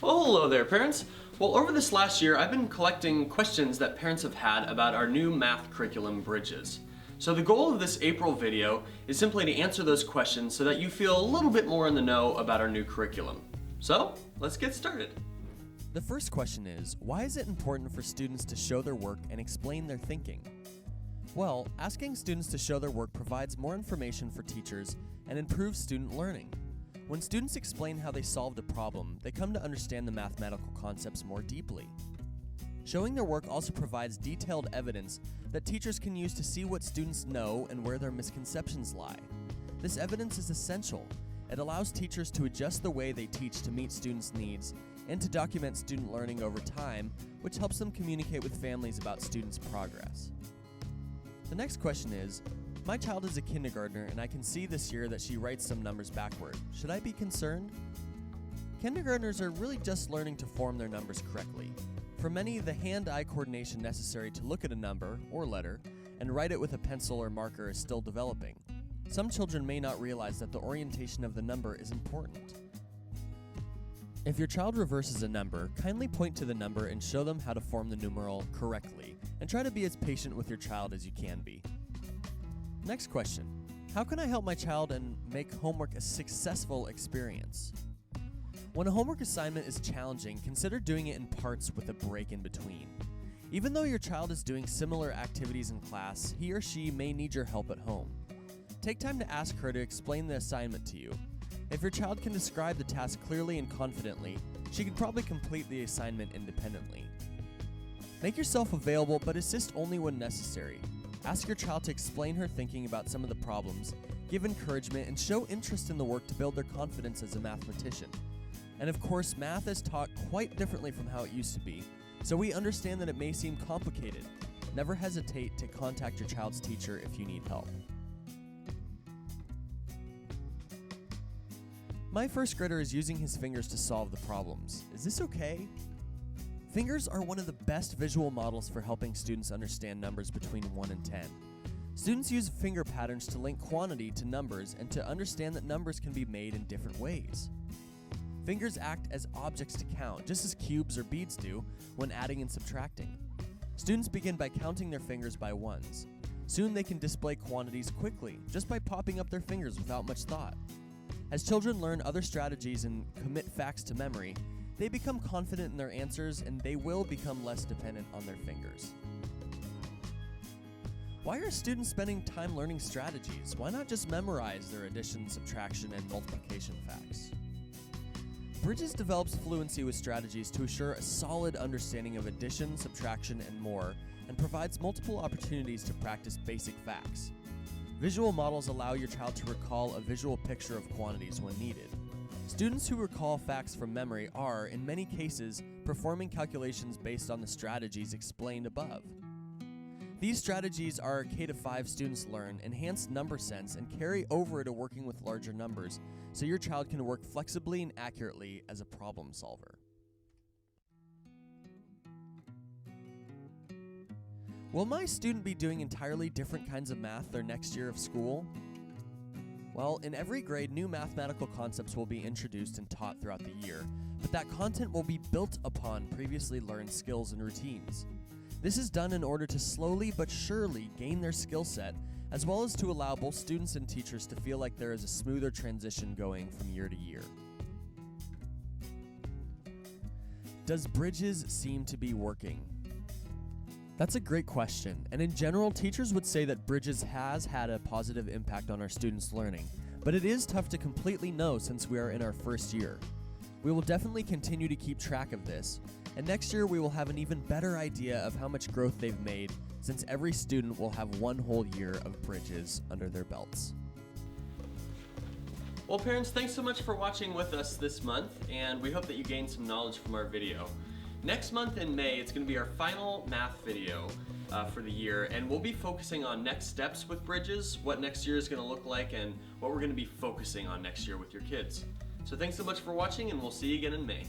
Well, hello there, parents. Well, over this last year, I've been collecting questions that parents have had about our new math curriculum, Bridges. So the goal of this April video is simply to answer those questions so that you feel a little bit more in the know about our new curriculum. So, let's get started. The first question is, why is it important for students to show their work and explain their thinking? Well, asking students to show their work provides more information for teachers and improves student learning. When students explain how they solved a problem, they come to understand the mathematical concepts more deeply. Showing their work also provides detailed evidence that teachers can use to see what students know and where their misconceptions lie. This evidence is essential. It allows teachers to adjust the way they teach to meet students' needs and to document student learning over time, which helps them communicate with families about students' progress. The next question is, my child is a kindergartner and I can see this year that she writes some numbers backward. Should I be concerned? Kindergartners are really just learning to form their numbers correctly. For many, the hand-eye coordination necessary to look at a number or letter and write it with a pencil or marker is still developing. Some children may not realize that the orientation of the number is important. If your child reverses a number, kindly point to the number and show them how to form the numeral correctly, and try to be as patient with your child as you can be. Next question. How can I help my child and make homework a successful experience? When a homework assignment is challenging, consider doing it in parts with a break in between. Even though your child is doing similar activities in class, he or she may need your help at home. Take time to ask her to explain the assignment to you. If your child can describe the task clearly and confidently, she can probably complete the assignment independently. Make yourself available, but assist only when necessary. Ask your child to explain her thinking about some of the problems, give encouragement, and show interest in the work to build their confidence as a mathematician. And of course, math is taught quite differently from how it used to be, so we understand that it may seem complicated. Never hesitate to contact your child's teacher if you need help. My first grader is using his fingers to solve the problems. Is this okay? Fingers are one of the best visual models for helping students understand numbers between 1 and 10. Students use finger patterns to link quantity to numbers and to understand that numbers can be made in different ways. Fingers act as objects to count, just as cubes or beads do when adding and subtracting. Students begin by counting their fingers by ones. Soon they can display quantities quickly, just by popping up their fingers without much thought. As children learn other strategies and commit facts to memory, they become confident in their answers and they will become less dependent on their fingers. Why are students spending time learning strategies? Why not just memorize their addition, subtraction, and multiplication facts? Bridges develops fluency with strategies to assure a solid understanding of addition, subtraction, and more, and provides multiple opportunities to practice basic facts. Visual models allow your child to recall a visual picture of quantities when needed. Students who recall facts from memory are, in many cases, performing calculations based on the strategies explained above. These strategies our K-5 students learn enhance number sense and carry over to working with larger numbers, so your child can work flexibly and accurately as a problem solver. Will my student be doing entirely different kinds of math their next year of school? Well, in every grade, new mathematical concepts will be introduced and taught throughout the year, but that content will be built upon previously learned skills and routines. This is done in order to slowly but surely gain their skill set, as well as to allow both students and teachers to feel like there is a smoother transition going from year to year. Does Bridges seem to be working? That's a great question, and in general, teachers would say that Bridges has had a positive impact on our students' learning, but it is tough to completely know since we are in our first year. We will definitely continue to keep track of this, and next year we will have an even better idea of how much growth they've made, since every student will have one whole year of Bridges under their belts. Well, parents, thanks so much for watching with us this month, and we hope that you gained some knowledge from our video. Next month in May, it's going to be our final math video for the year, and we'll be focusing on next steps with Bridges, what next year is going to look like, and what we're going to be focusing on next year with your kids. So thanks so much for watching, and we'll see you again in May.